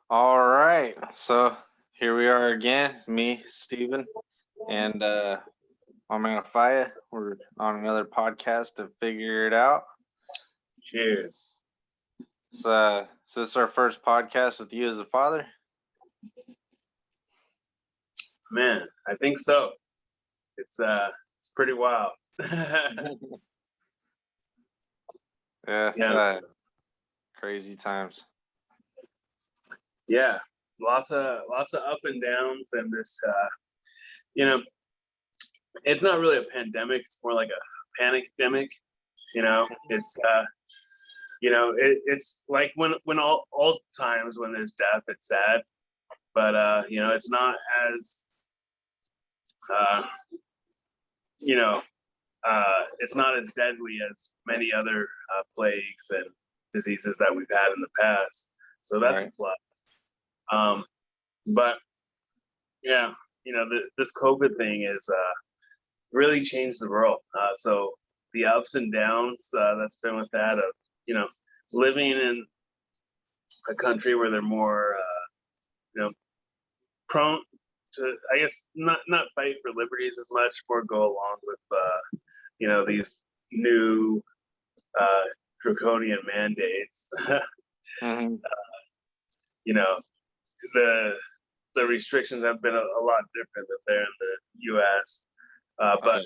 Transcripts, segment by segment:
All right, so here we are again, me, Steven, and I'm Aphiah. We're on another podcast to figure it out. Cheers. Is this our first podcast with you as a father? Man, I think so. It's pretty wild. Yeah, Yeah. crazy times. Yeah. Lots of up and downs and this it's not really a pandemic, it's more like a panicdemic. It's like when all times when there's death, it's sad. But it's not as uh it's not as deadly as many other plagues and diseases that we've had in the past. So that's Right. a plus. But yeah, this COVID thing is really changed the world. So the ups and downs that's been with that of living in a country where they're more prone to, I guess, not fight for liberties as much, or go along with these new draconian mandates. Mm-hmm. The restrictions have been a lot different than there in the U.S. But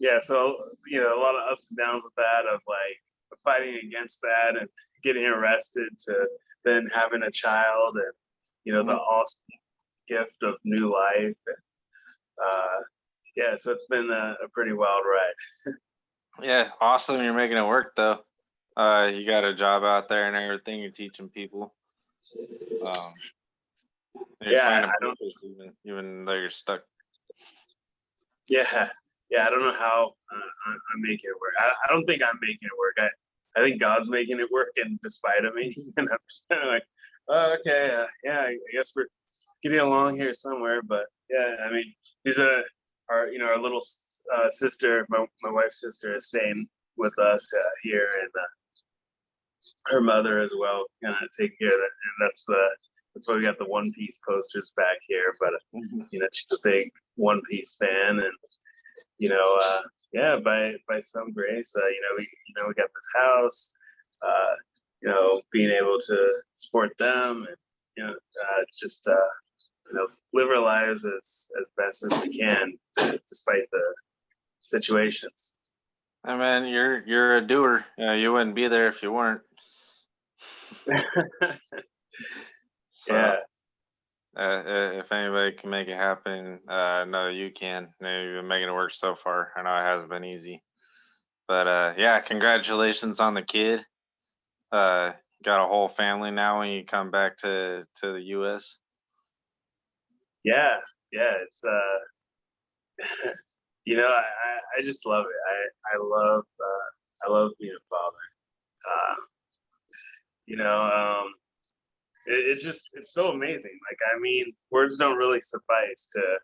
yeah, so a lot of ups and downs with that, of like fighting against that and getting arrested, to then having a child, and Mm-hmm. the awesome gift of new life. Yeah, so it's been a pretty wild ride. Yeah, awesome. You're making it work though. You got a job out there and everything. You're teaching people. You're Yeah, finding I don't. purpose even though you're stuck. Yeah, I don't know how I'm making it work. I don't think I'm making it work. I think God's making it work, in despite of me. And I'm just kind of like, oh, okay, yeah, I guess we're getting along here somewhere. But yeah, I mean, these are our little sister, my wife's sister, is staying with us here, and her mother as well, kind of taking care of that. And that's why we got the One Piece posters back here. But she's a big One Piece fan, and yeah, by some grace, we got this house, being able to support them, and just live our lives as best as we can, despite the situations. I mean, you're a doer. You wouldn't be there if you weren't. So, Yeah. if anybody can make it happen, no, you can. You've been making it work so far. I know it hasn't been easy, but yeah, congratulations on the kid. Got a whole family now when you come back to the U.S. Yeah, it's I just love it. I love being a father. Uh, it's so amazing. Like, I mean, words don't really suffice to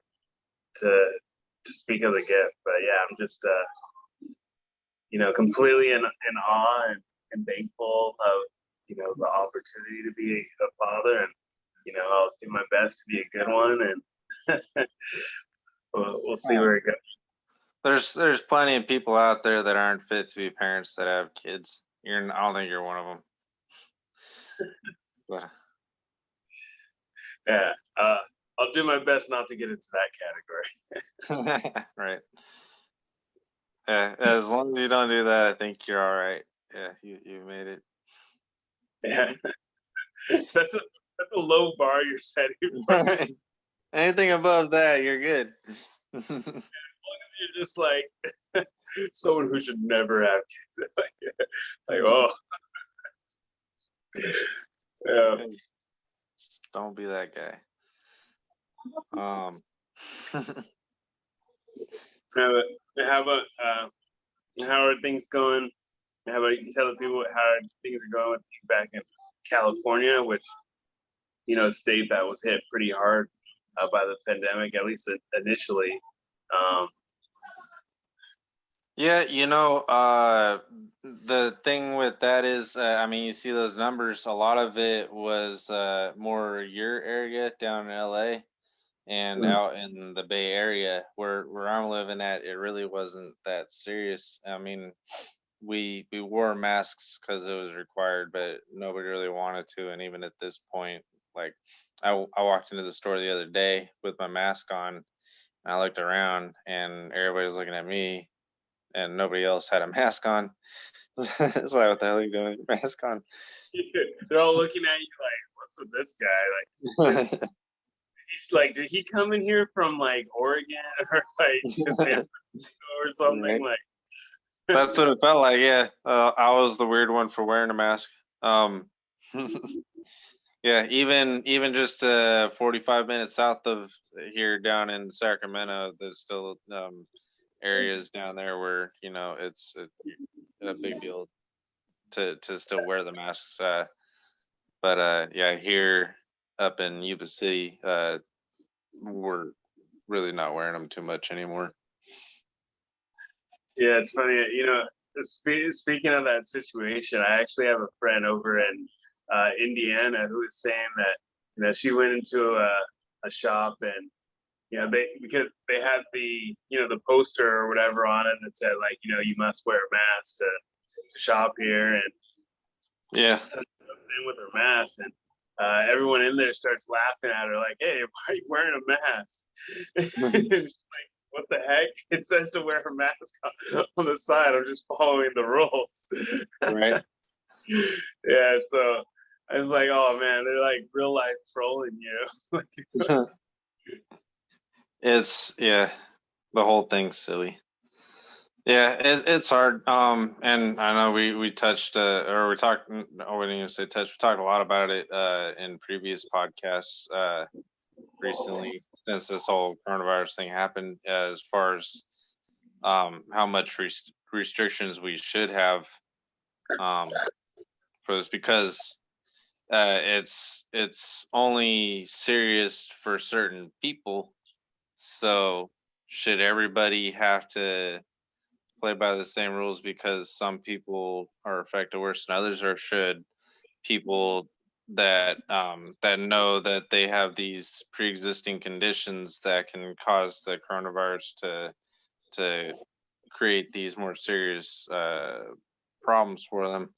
speak of the gift. But yeah, I'm just completely in awe, and thankful of the opportunity to be a father, and I'll do my best to be a good one, and we'll see where it goes. There's plenty of people out there that aren't fit to be parents that have kids. I don't think you're one of them. But Yeah, I'll do my best not to get into that category. Right. Yeah, as long as you don't do that, I think you're all right. Yeah, you made it. Yeah, that's a low bar you're setting for me. Anything above that, you're good. As long as you're just like someone who should never have kids. Like, oh. Yeah. Don't be that guy. How are things going? How about you tell the people how things are going back in California, which a state that was hit pretty hard by the pandemic, at least initially. Yeah, the thing with that is, I mean, you see those numbers. A lot of it was more your area down in LA and Mm. out in the Bay Area, where I'm living at. It really wasn't that serious. I mean, we wore masks because it was required, but nobody really wanted to. And even at this point, like I walked into the store the other day with my mask on, and I looked around, and everybody was looking at me, and nobody else had a mask on. It's like, what the hell are you doing with your mask on? They're all looking at you like, "What's with this guy? Did he come in here from like Oregon or like just San Francisco or something?" Right. Like, That's what it felt like. Yeah, I was the weird one for wearing a mask. Um, yeah, even just 45 minutes south of here, down in Sacramento, there's still areas down there where it's a big deal to still wear the masks. But yeah, here up in Yuba City, we're really not wearing them too much anymore. yeah, it's funny. Speaking of that situation, I actually have a friend over in Indiana who was saying that she went into a shop, and because they had the poster or whatever on it that said like you must wear a mask to shop here, and Yeah. so she comes in with her mask, and everyone in there starts laughing at her like, "Hey, why are you wearing a mask?" And she's like, "What the heck? It says to wear a mask on the side. I'm just following the rules." Right. Yeah, so I was like, "Oh man, they're like real life trolling you." It's yeah, the whole thing's silly. Yeah, it's hard. And I know we touched or we talked. I wouldn't even say touched. We talked a lot about it in previous podcasts recently since this whole coronavirus thing happened. As far as how much restrictions we should have um for this, because it's only serious for certain people. So should everybody have to play by the same rules because some people are affected worse than others, or should people that know that they have these pre-existing conditions that can cause the coronavirus to create these more serious problems for them,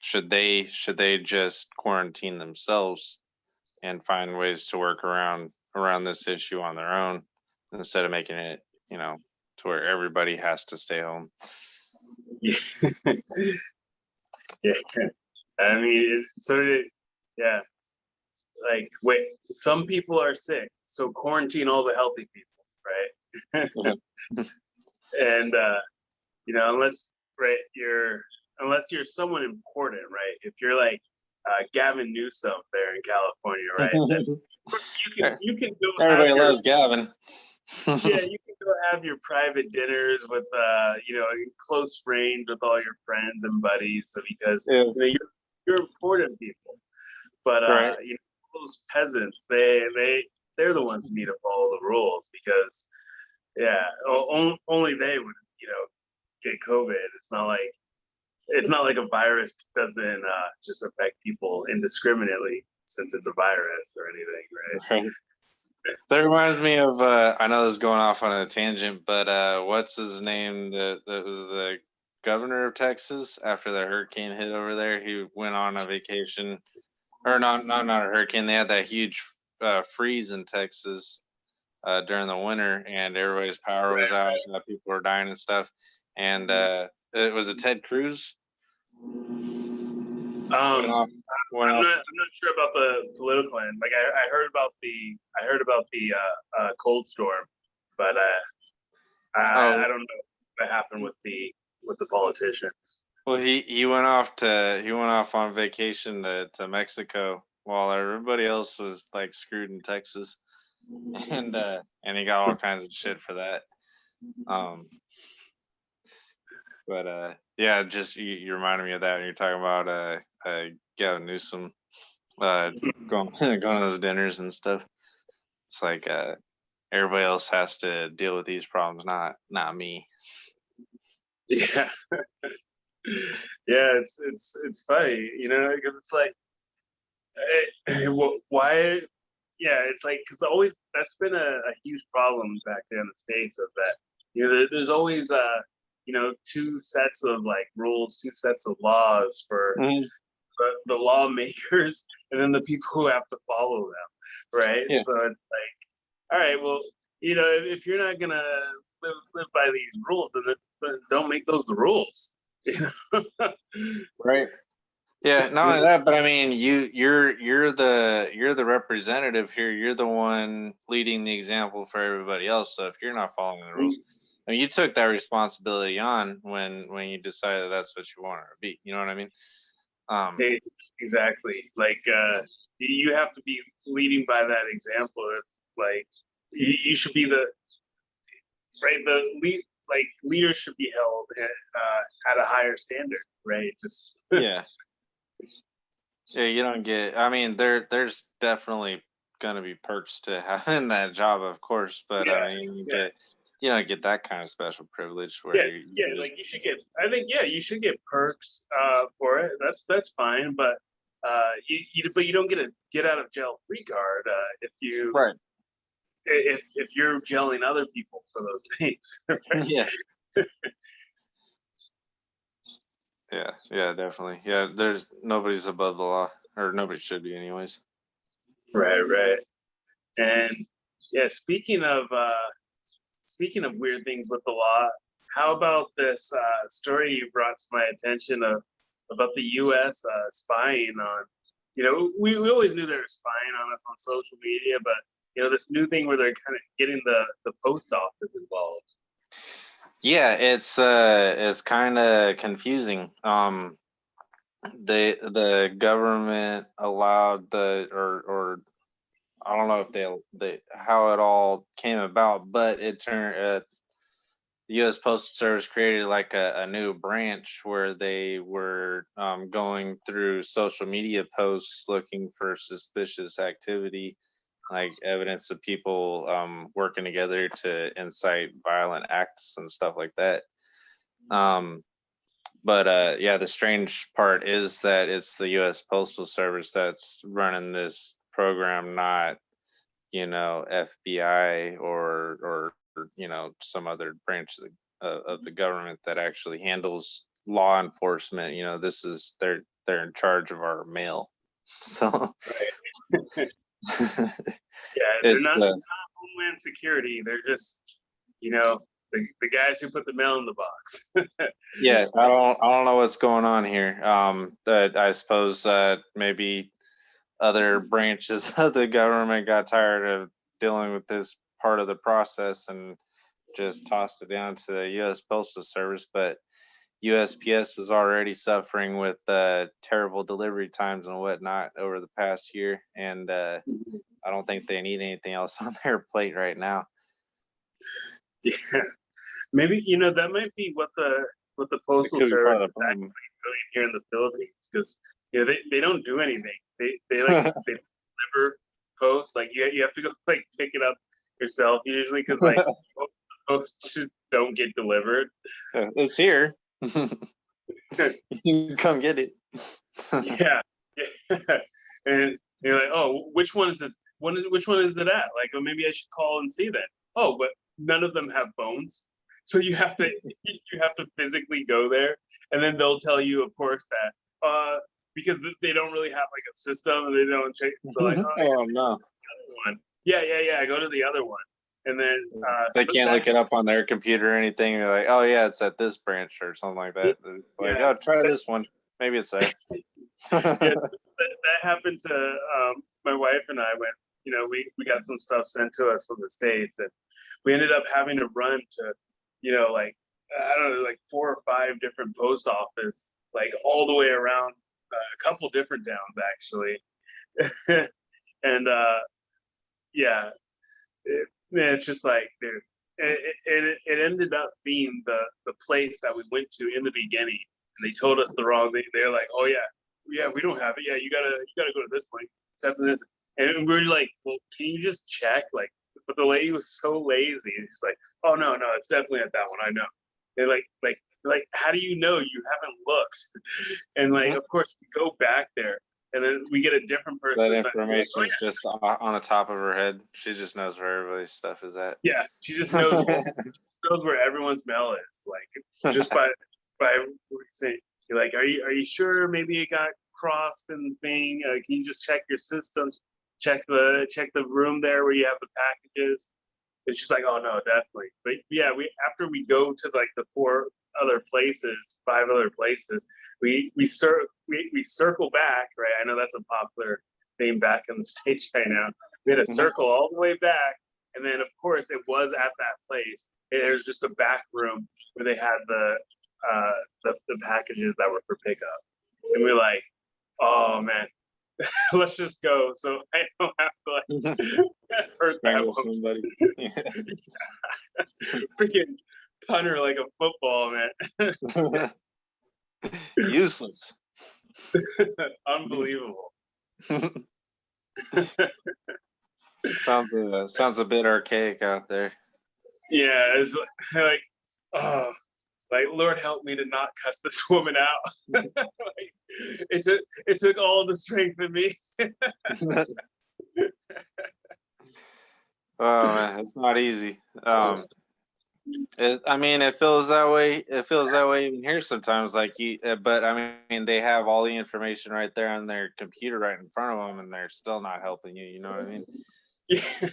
should they just quarantine themselves and find ways to work around this issue on their own instead of making it to where everybody has to stay home? Yeah, I mean, yeah, like wait, some people are sick, so quarantine all the healthy people, right? And unless you're someone important, right? If you're like Gavin Newsom there in California, right? Then you can go have Everybody your loves Gavin. yeah, you can go have your private dinners with in close range with all your friends and buddies, so because Yeah, you're important people. But right. those peasants, they're the ones who need to follow the rules, because yeah, only they would get COVID. It's not like a virus doesn't just affect people indiscriminately, since it's a virus or anything, right? Right. That reminds me of I know this is going off on a tangent, but what's his name that was the governor of Texas after the hurricane hit over there? He went on a vacation, or not a hurricane. They had that huge freeze in Texas during the winter, and everybody's power was out. People were dying and stuff. And it was a Ted Cruz went Um, off went I'm off. not sure about the political end. Like I heard about the cold storm, but I Oh, don't know what happened with the politicians. well, he went off on vacation to Mexico while everybody else was like screwed in Texas, and he got all kinds of shit for that. Um, but yeah, just you reminded me of that. And you're talking about Gavin Newsom going going to those dinners and stuff. It's like everybody else has to deal with these problems, not me. Yeah. Yeah, it's funny, because it's like, why? Yeah, it's like, because always that's been a huge problem back there in the States, of that, there's always two sets of like rules, two sets of laws for Mhm. the lawmakers, and then the people who have to follow them, right? Yeah. So it's like, all right, well, if you're not gonna live by these rules, then don't make those the rules. You know? Right. Yeah, not only that, but I mean, you're the representative here. You're the one leading the example for everybody else. So if you're not following the rules, I mean, you took that responsibility on when you decided that's what you wanted to be. You know what I mean? Um, Exactly. Like, you have to be leading by that example. It's like, you should be the right. The lead, like, leaders should be held at a higher standard, right? Just yeah, yeah. You don't get. I mean, there's definitely gonna be perks to having that job, of course, but I yeah, mean, yeah. you don't get that kind of special privilege Yeah, where you yeah, just like, you should get. I think, yeah, you should get perks for it. That's fine, but but you don't get a get out of jail free card right. if you're jailing other people for those things. Yeah. Yeah, yeah, definitely. Yeah, there's nobody's above the law, or nobody should be, anyways. Right, right. And yeah, speaking of weird things with the law, how about this story you brought to my attention about the U.S. Spying on? We always knew they were spying on us on social media, but this new thing where they're kind of getting the post office involved. Yeah, it's kind of confusing. The government allowed or I don't know if they how it all came about, but it turned the U.S. Postal Service created like a new branch where they were going through social media posts looking for suspicious activity, like evidence of people working together to incite violent acts and stuff like that. Um, but yeah, the strange part is that it's the U.S. Postal Service that's running this program, not FBI or some other branch of the government that actually handles law enforcement. This is they're in charge of our mail, so Right. Yeah, they're it's not Homeland Security. They're just the guys who put the mail in the box. yeah. I don't know what's going on here. But I suppose maybe other branches of the government got tired of dealing with this part of the process and just tossed it down to the U.S. Postal Service. But USPS was already suffering with terrible delivery times and whatnot over the past year, and I don't think they need anything else on their plate right now. Yeah, maybe that might be what the It Postal could be part Service of the is problem. actually doing here in the Philippines, because they don't do anything. They deliver posts, like, you have to go like pick it up yourself usually, because like posts just don't get delivered. It's here. You can come get it. Yeah, yeah. And you're like, oh, which one is it? Which one is it at? Like, oh, maybe I should call and see that. Oh, but none of them have phones, so you have to physically go there, and then they'll tell you, of course, that because they don't really have like a system, and they don't check. So like, oh, yeah, Oh no. the other one. Yeah, yeah, yeah. Go to the other one, and then They can't that look it up on their computer or anything. You're like, oh yeah, it's at this branch or something like that. They're like, yeah. oh, try this one. Maybe it's there. Yeah, that happened to my wife and I when we got some stuff sent to us from the States, and we ended up having to run to like, I don't know, like 4 or 5 different post office, like all the way around a couple different towns actually. And yeah, it's just like, dude, it ended up being the place that we went to in the beginning, and they told us the wrong thing. They're like, oh yeah, yeah, we don't have it. Yeah, you gotta go to this place. And we were like, well, can you just check? Like, but the lady was so lazy, and she's like, oh no, no, it's definitely at that one. I know. They're like like, how do you know you haven't looked? And like, of course, we go back there, and then we get a different person That that's like, information is just on the top of her head. She just knows where everybody's stuff is at. yeah, she just knows where everyone's mail is, like just by saying, you're like, are you sure maybe it got crossed and thing? Can you just check your systems, check the room there where you have the packages? It's just like, oh no, definitely. But yeah, after we go to like the 5 other places, we circle back, right? I know that's a popular thing back in the States right now. We had to circle all the way back, and then of course it was at that place. There's just a back room where they had the packages that were for pickup, and we're like, oh man, let's just go so I don't have to like hurt that somebody. Freaking punter like a football, man. Useless. Unbelievable. Sounds a bit archaic out there. Yeah, it's like, oh, like Lord help me to not cuss this woman out. Like, it took all the strength in me. Oh man, it's not easy. I mean, it feels that way. It feels that way even here sometimes. Like but I mean, they have all the information right there on their computer right in front of them, and they're still not helping you. You know what I mean? Yeah.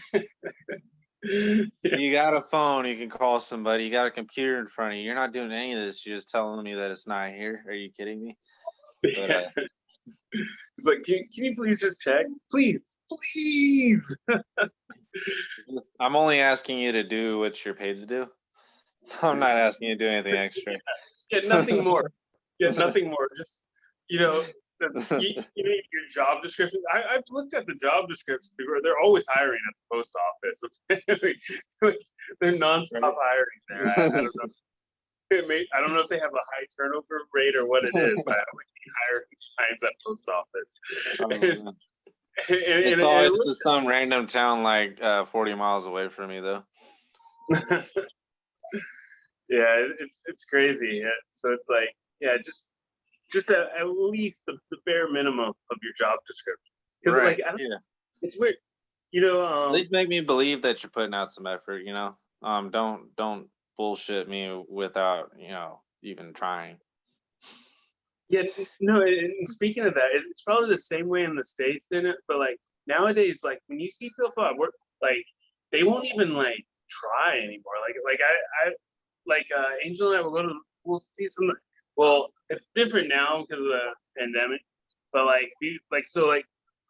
You got a phone, you can call somebody. You got a computer in front of you. You're not doing any of this. You're just telling me that it's not here. Are you kidding me? But, it's like, can you please just check? Please. I'm only asking you to do what you're paid to do. I'm not asking you to do anything extra. Get nothing more. Get nothing more. Just, you know, your job description. I've looked at the job descriptions before. They're always hiring at the post office. They're nonstop hiring there. I don't know. I don't know if they have a high turnover rate or what it is, but I see hiring signs at post office. It's just some random town like 40 miles away from me, though. Yeah, it's crazy. So it's like, yeah, just at least the bare minimum of your job description. Because right. like, it's weird, at least make me believe that you're putting out some effort. Don't bullshit me without even trying. Yeah, no. And speaking of that, it's probably the same way in the States, didn't it? But like nowadays, like when you see people at work, like they won't even like try anymore. Like Angel and I we'll see some. Well, it's different now because of the pandemic, but like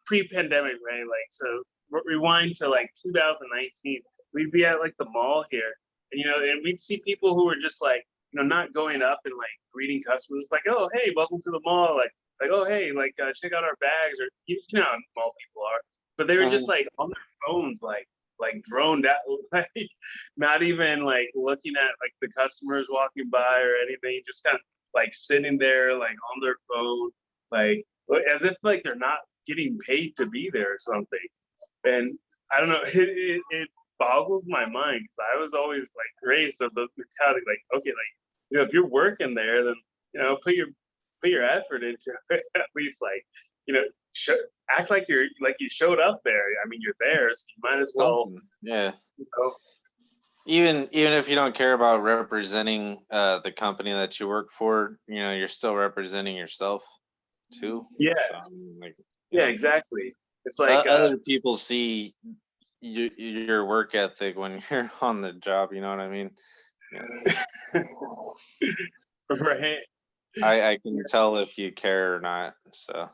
pre-pandemic, right? Like so, rewind to like 2019, we'd be at like the mall here, and we'd see people who were just like, not going up and like greeting customers, like, oh hey, welcome to the mall, like oh hey, like check out our bags, or you know how mall people are, but they were just like on their phones, like droned out, like not even like looking at like the customers walking by or anything, just kind of like sitting there like on their phone, like as if like they're not getting paid to be there or something. And I don't know, it boggles my mind because I was always like raised with the mentality like, okay, like if you're working there, then put your effort into it. At least like act like you showed up there. I mean, you're there, so you might as well. Yeah. Even if you don't care about representing the company that you work for, you're still representing yourself too. Yeah. So, yeah, exactly. It's like other people see your work ethic when you're on the job. You know what I mean? Yeah. Right. I can tell if you care or not. So.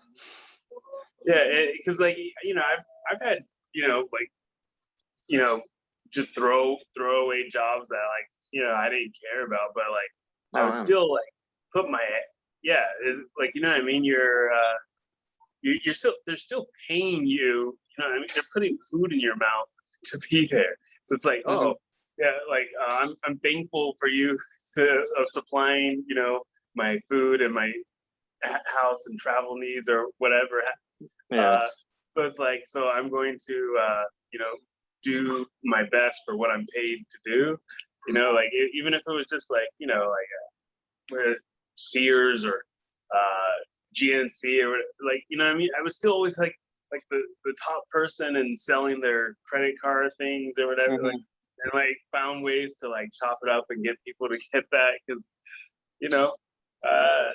Yeah, because like I've had just throwaway jobs that like I didn't care about, but like I would still like put my like what I mean. You're still, they're still paying you. What I mean, they're putting food in your mouth to be there. So it's like, oh yeah, like I'm thankful for you of supplying my food and my house and travel needs or whatever. Yeah. So it's like, so I'm going to do my best for what I'm paid to do. Like even if it was just like like Sears or GNC or like, you know what I mean? I was still always like the top person and selling their credit card things or whatever. Mhm. Like, and like found ways to like chop it up and get people to get that because, you know, uh,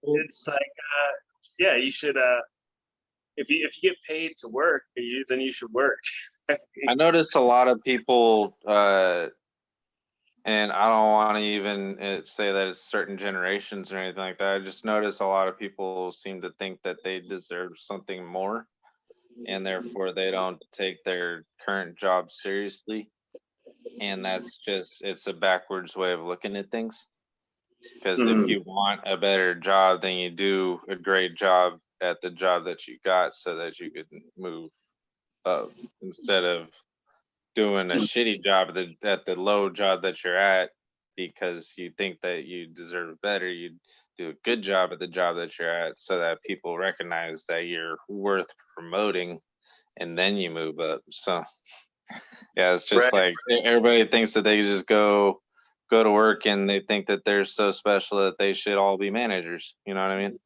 it's like, yeah, you should. If you get paid to work, then you should work. I noticed a lot of people, and I don't want to even say that it's certain generations or anything like that. I just noticed a lot of people seem to think that they deserve something more, and therefore they don't take their current job seriously. And that's just, it's a backwards way of looking at things. Because if Mhm. you want a better job, then you do a great job at the job that you got so that you could move up instead of doing a shitty job at the low job that you're at because you think that you deserve better. You do a good job at the job that you're at so that people recognize that you're worth promoting, and then you move up. So yeah, it's just Right. like everybody thinks that they just go to work and they think that they're so special that they should all be managers. You know what I mean?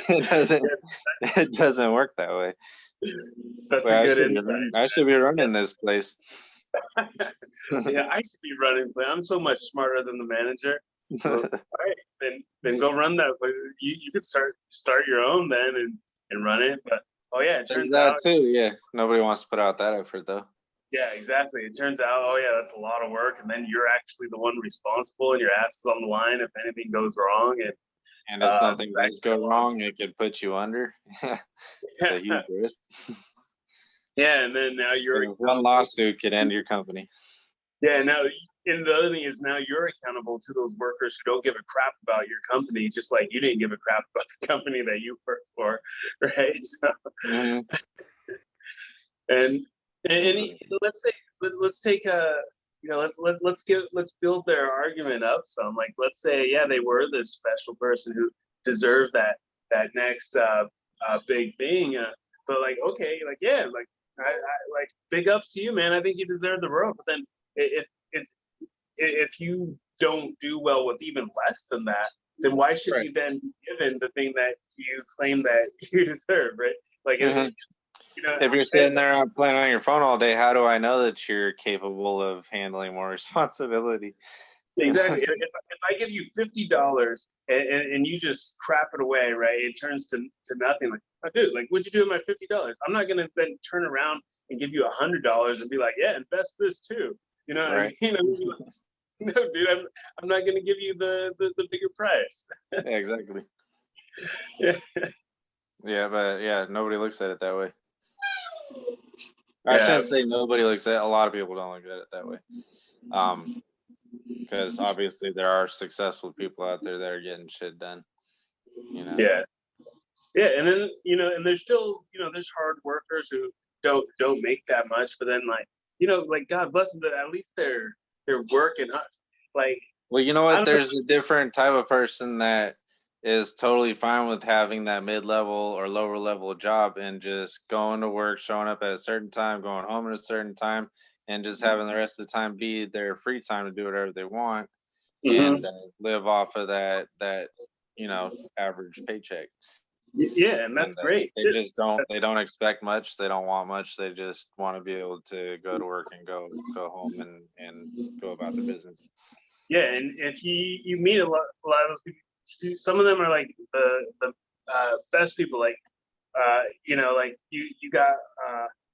It doesn't it doesn't work that way. That's Well, a good insight. I should be running this place. Yeah, I should be running. But I'm so much smarter than the manager. So, all right, then go run that. But you could start your own then and run it. But oh yeah, it There's turns that out, too. Yeah, nobody wants to put out that effort though. yeah, exactly. It turns out, oh yeah, that's a lot of work, and then you're actually the one responsible, and your ass is on the line if anything goes wrong. And And if the something fact does go that, wrong, it could put you under. It's a yeah, huge risk. yeah, and then now you're One accountable. lawsuit could end your company. Yeah, now and the other thing is now you're accountable to those workers who don't give a crap about your company, just like you didn't give a crap about the company that you worked for, right? So, Mhm. and let's say let's take a let's build their argument up some. Like let's say yeah they were this special person who deserved that next big thing, but like okay like yeah like like big ups to you man. I think you deserve the world. But then if if you don't do well with even less than that, then why should Right. you then be given the thing that you claim that you deserve, right? Like, Mhm. you know, If you're sitting there playing on your phone all day, how do I know that you're capable of handling more responsibility? exactly. If I give you $50 and you just crap it away, right? It turns to nothing. Like, oh, dude, like, what'd you do with my $50? I'm not gonna then turn around and give you $100 and be like, yeah, invest this too. You know what I Right. mean? No, dude, I'm not gonna give you the bigger price. Yeah, exactly. Yeah. Yeah, but yeah, nobody looks at it that way. I Yeah. shouldn't say nobody looks at it. A lot of people don't look at it that way. Because obviously there are successful people out there that are getting shit done. You know. Yeah. Yeah, and then and there's still there's hard workers who don't make that much, but then like like God bless them, that at least they're working hard. Like Well, you know I what? don't know. There's a different type of person that is totally fine with having that mid-level or lower level job and just going to work, showing up at a certain time, going home at a certain time, and just having the rest of the time be their free time to do whatever they want Mhm. and live off of that average paycheck. Yeah, and that's And great. they don't expect much. They don't want much. They just want to be able to go to work and go home and go about their business. Yeah, and if you meet a lot of those people, some of them are like the best people. Like like you got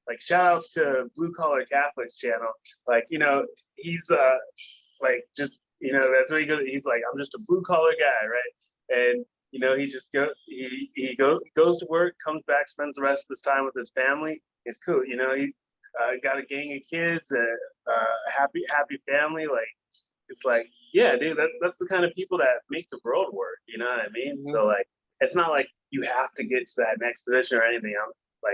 like shout outs to Blue Collar Catholics channel. Like he's like just that's what he goes. He's like I'm just a blue collar guy, right? And he just goes to work, comes back, spends the rest of his time with his family. It's cool. He got a gang of kids, a happy family. Like it's like yeah, dude, that's the kind of people that make the world work. You know what I mean? Mhm. So like it's not like you have to get to that next position or anything.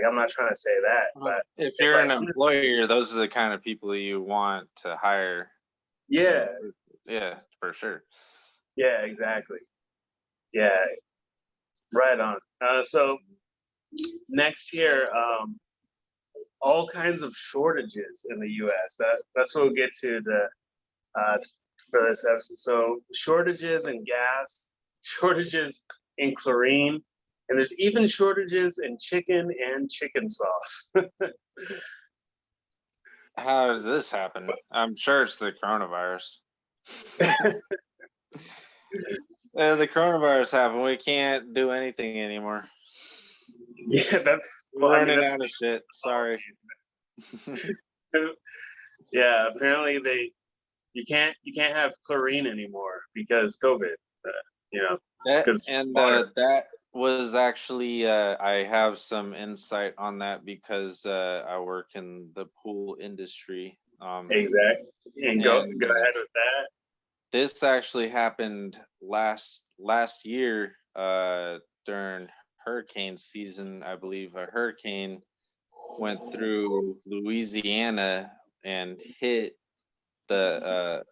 I'm not trying to say that, but If it's you're like an employer, those are the kind of people you want to hire. yeah, Yeah, for sure. yeah, exactly. Yeah, right on. So next year, all kinds of shortages in the U.S. That's what we'll get to the for this episode. So shortages in gas, shortages in chlorine, and there's even shortages in chicken and chicken sauce. How does this happen? I'm sure it's the coronavirus. The coronavirus happened. We can't do anything anymore. Yeah, that's We're running out of shit. Sorry. Yeah, apparently you can't have chlorine anymore because COVID. That was actually I have some insight on that because I work in the pool industry. Exactly. And go ahead with that. This actually happened last year during hurricane season. I believe a hurricane went through Louisiana and hit the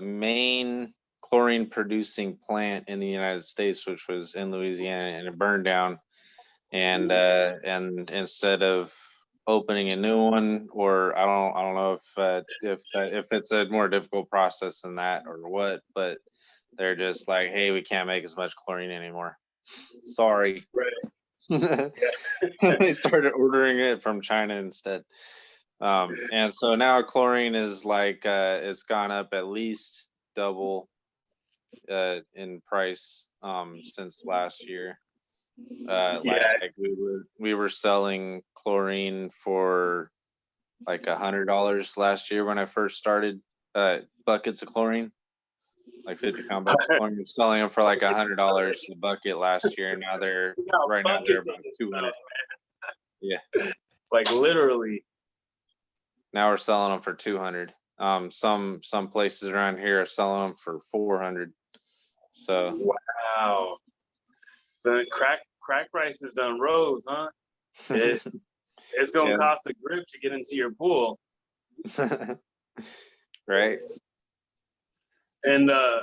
main chlorine producing plant in the United States, which was in Louisiana, and it burned down. And instead of opening a new one, or I don't know if it's a more difficult process than that or what, but they're just like, hey, we can't make as much chlorine anymore. Sorry. Right. They started ordering it from China instead. And so now chlorine is like it's gone up at least double in price since last year. Like we were selling chlorine for like $100 last year when I first started. Buckets of chlorine, like 50-pound buckets of chlorine. We're selling them for like $100 a bucket last year, and now they're about 200. Yeah, like literally. Now we're selling them for 200. Some places around here are selling them for 400. So wow, the crack prices done rose, huh? It's gonna cost a grip to get into your pool. Right. And I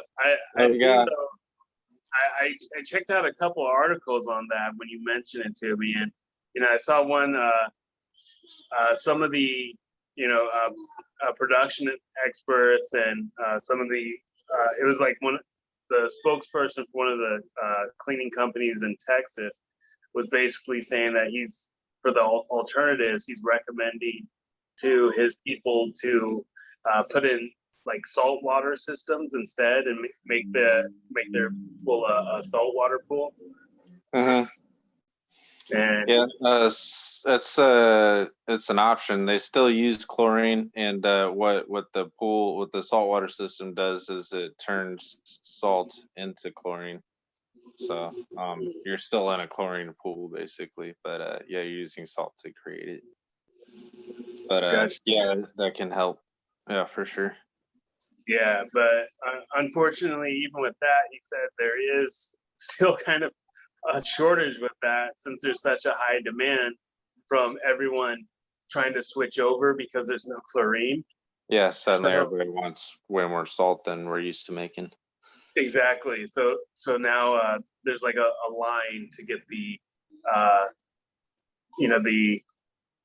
checked out a couple of articles on that when you mentioned it to me, and I saw one. Some of the production experts and some of the it was like the spokesperson for one of the cleaning companies in Texas was basically saying that for the alternatives, he's recommending to his people to put in like saltwater systems instead and make their pool a saltwater pool. Uh-huh. And yeah, it's an option. They still use chlorine, and what the saltwater system does is it turns salt into chlorine. So you're still in a chlorine pool basically, but you're using salt to create it. But gotcha. Yeah, that can help. Yeah, for sure. Yeah, but unfortunately, even with that, he said there is still kind of a shortage with that since there's such a high demand from everyone trying to switch over because there's no chlorine. Yeah, suddenly everybody wants way more salt than we're used to making. Exactly. So now there's like a line to get the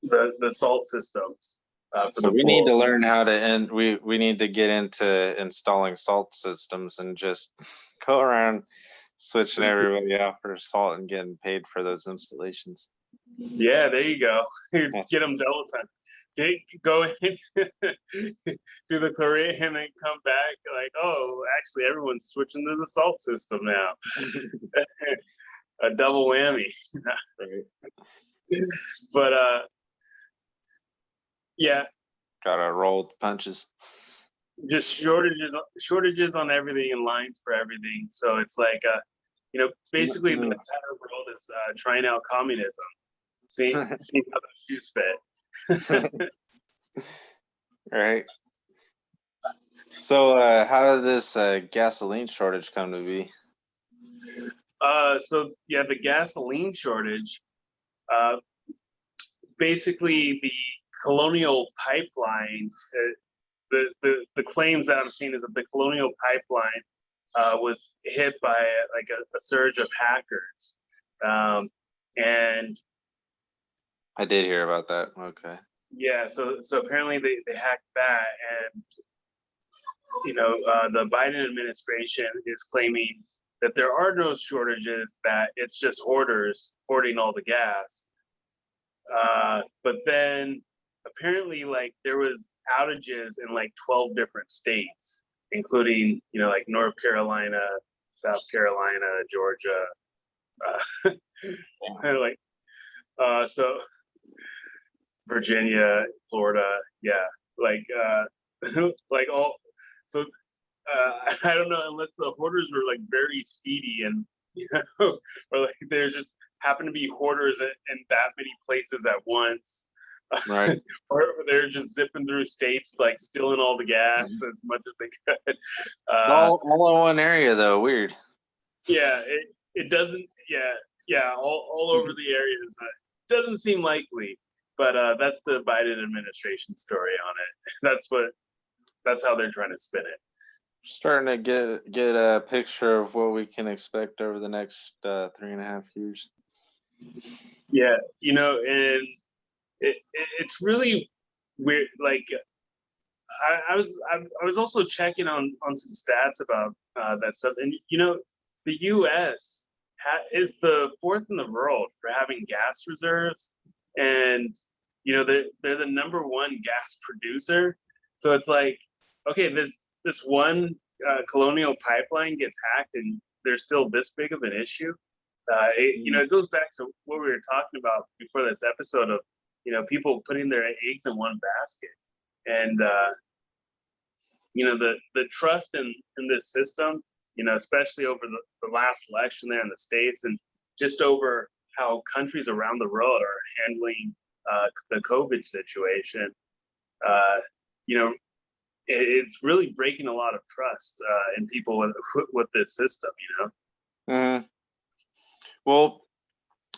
the salt systems. So we need to learn how to we need to get into installing salt systems and just go around switching everybody out for salt and getting paid for those installations. Yeah, there you go. Get them double time. Go in, do the chlorine, and then come back like, oh, actually, everyone's switching to the salt system now. A double whammy. But yeah, gotta roll with the punches. Just shortages on everything and lines for everything. So it's like basically the entire world is trying out communism. See how the shoes fit. Right. So how did this gasoline shortage come to be? So yeah, the gasoline shortage. Basically, the Colonial Pipeline. The claims that I'm seeing is that the Colonial Pipeline was hit by like a surge of hackers, and I did hear about that. Okay. Yeah, so apparently they hacked that, and the Biden administration is claiming that there are no shortages, that it's just hoarders hoarding all the gas. But then apparently, like, there was outages in like 12 different states, including, like North Carolina, South Carolina, Georgia, like, so Virginia, Florida, yeah, like, like all, so I don't know, unless the hoarders were like very speedy and, or like there's just happen to be hoarders in that many places at once. Right. Or they're just zipping through states, like stealing all the gas as much as they could. All in one area though. Weird. Yeah, it doesn't. Yeah, all over the areas. Doesn't seem likely, but that's the Biden administration story on it. That's how they're trying to spin it. Starting to get a picture of what we can expect over the next 3.5 years. Yeah, and it's really weird. Like, I was also checking on some stats about that stuff, and the U.S. is the fourth in the world for having gas reserves, and they're the number one gas producer. So it's like, okay, this one colonial pipeline gets hacked, and there's still this big of an issue. It goes back to what we were talking about before this episode of people putting their eggs in one basket, and the trust in this system, especially over the last election there in the States, and just over how countries around the world are handling the COVID situation. It's really breaking a lot of trust in people with this system. Mm-hmm. Well,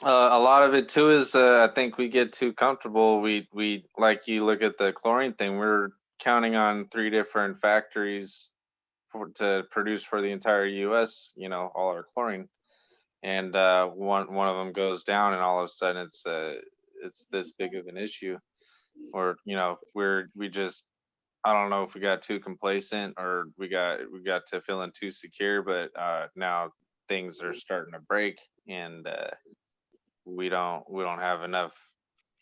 a lot of it too is I think we get too comfortable. We like, you look at the chlorine thing. We're counting on 3 different factories to produce for the entire U.S. All our chlorine, and one of them goes down, and all of a sudden it's this big of an issue. Or we just, I don't know if we got too complacent or we got to feeling too secure, but now things are starting to break, and we don't have enough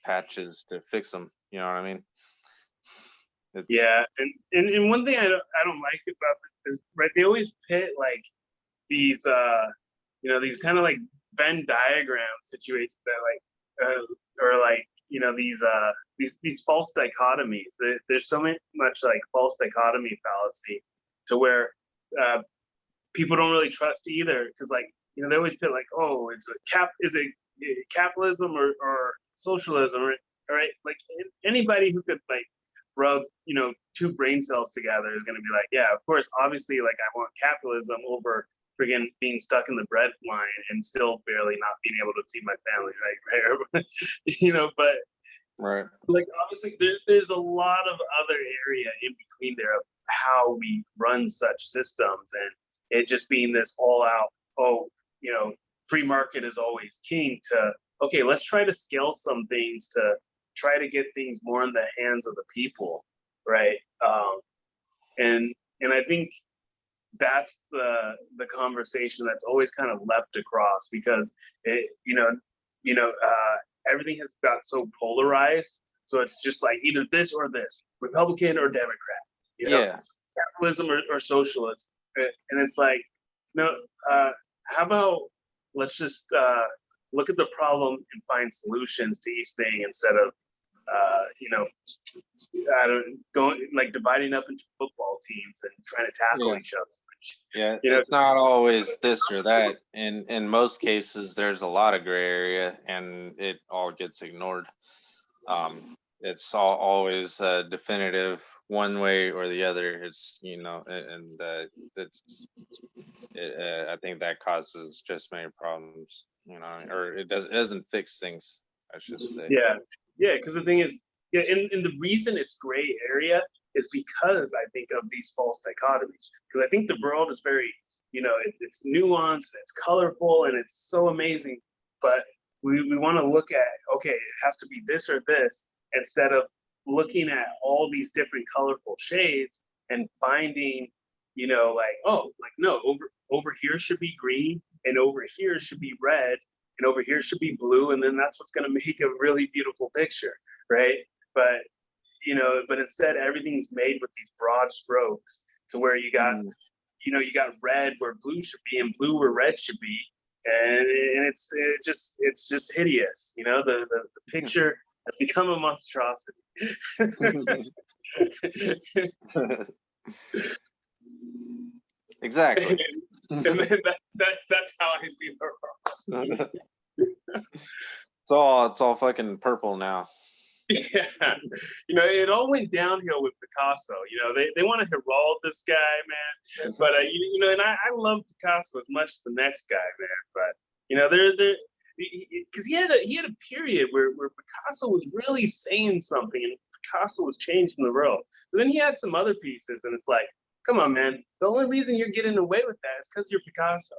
patches to fix them. You know what I mean? Yeah, and one thing I don't like about this is, right, they always pit like these these kind of like Venn diagram situations that like or like these false dichotomies. There's so much like false dichotomy fallacy to where people don't really trust either, because like they always pit like, oh, it's capitalism or socialism, right? Like anybody who could like rub 2 brain cells together is going to be like, yeah, of course, obviously, like, I want capitalism over friggin' being stuck in the bread line and still barely not being able to feed my family, right? But right, like, obviously there's a lot of other area in between there of how we run such systems, and it just being this all out, free market is always king, to, okay, let's try to scale some things to try to get things more in the hands of the people, right? And I think that's the conversation that's always kind of leapt across, because everything has got so polarized. So it's just like either this or this, Republican or Democrat, yeah, capitalism or socialism, and it's like, how about let's just look at the problem and find solutions to each thing, instead of going like dividing up into football teams and trying to tackle each other. Yeah, it's not always this or that. In most cases, there's a lot of gray area, and it all gets ignored. It's always definitive one way or the other. It's and I think that causes just many problems. Or it doesn't fix things, I should say. Yeah, because the thing is, and the reason it's gray area is because I think of these false dichotomies. Because I think the world is very, it's nuanced, it's colorful, and it's so amazing. But we want to look at, okay, it has to be this or this, instead of looking at all these different colorful shades and finding, like, oh, like, no, over here should be green, and over here should be red, and over here should be blue, and then that's what's going to make a really beautiful picture, right? But but instead everything's made with these broad strokes, to where you got you got red where blue should be, and blue where red should be, and it's just hideous. The picture has become a monstrosity. Exactly. And then that's how I see the world. It's all fucking purple now. Yeah, it all went downhill with Picasso. They want to herald this guy, man. But and I love Picasso as much as the next guy, man. But they're because he had a period where Picasso was really saying something, and Picasso was changing the world. But then he had some other pieces, and it's like, come on, man. The only reason you're getting away with that is because you're Picasso.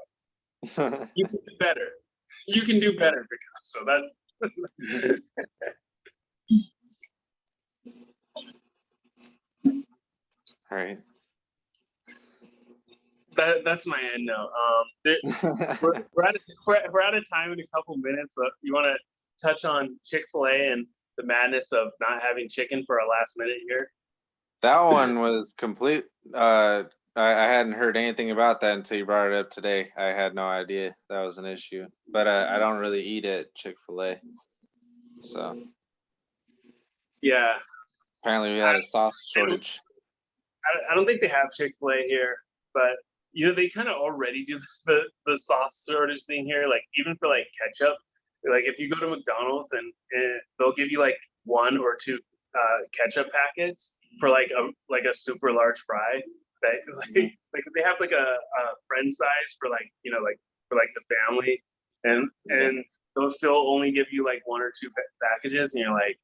You can do better. You can do better, Picasso. That's Right. That's my end note. We're out of time in a couple minutes. You want to touch on Chick-fil-A and the madness of not having chicken for our last minute here? That one was complete. I hadn't heard anything about that until you brought it up today. I had no idea that was an issue. But I don't really eat at Chick-fil-A. So Yeah. apparently we had a sauce shortage. I don't think they have Chick-fil-A here, but they kind of already do the sauce shortage thing here. Like, even for like ketchup, like if you go to McDonald's and they'll give you like 1 or 2 ketchup packets for like a super large fry. Like they have like a friend size for like for like the family, and they'll still only give you like 1 or 2 packages, and you're like,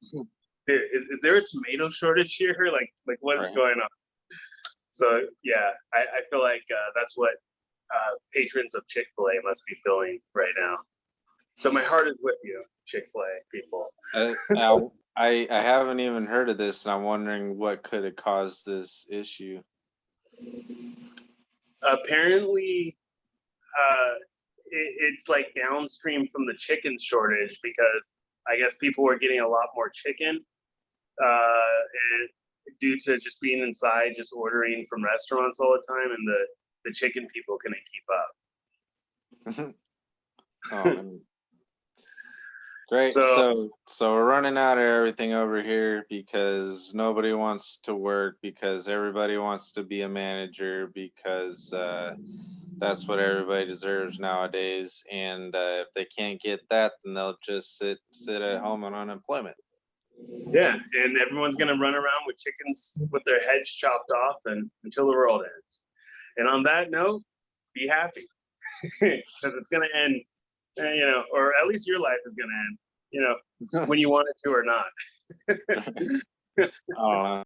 is there a tomato shortage here? Like what is going on? So yeah, I feel like that's what patrons of Chick-fil-A must be feeling right now. So my heart is with you, Chick-fil-A people. I haven't even heard of this, and I'm wondering what could have caused this issue. Apparently, it's like downstream from the chicken shortage, because I guess people were getting a lot more chicken, and due to just being inside, just ordering from restaurants all the time, and the chicken people couldn't keep up. Oh, great. So we're running out of everything over here because nobody wants to work, because everybody wants to be a manager, because that's what everybody deserves nowadays. And if they can't get that, then they'll just sit at home on unemployment. Yeah, and everyone's gonna run around with chickens with their heads chopped off until the world ends. And on that note, be happy, because it's gonna end, or at least your life is gonna end, when you want it to or not. I don't know.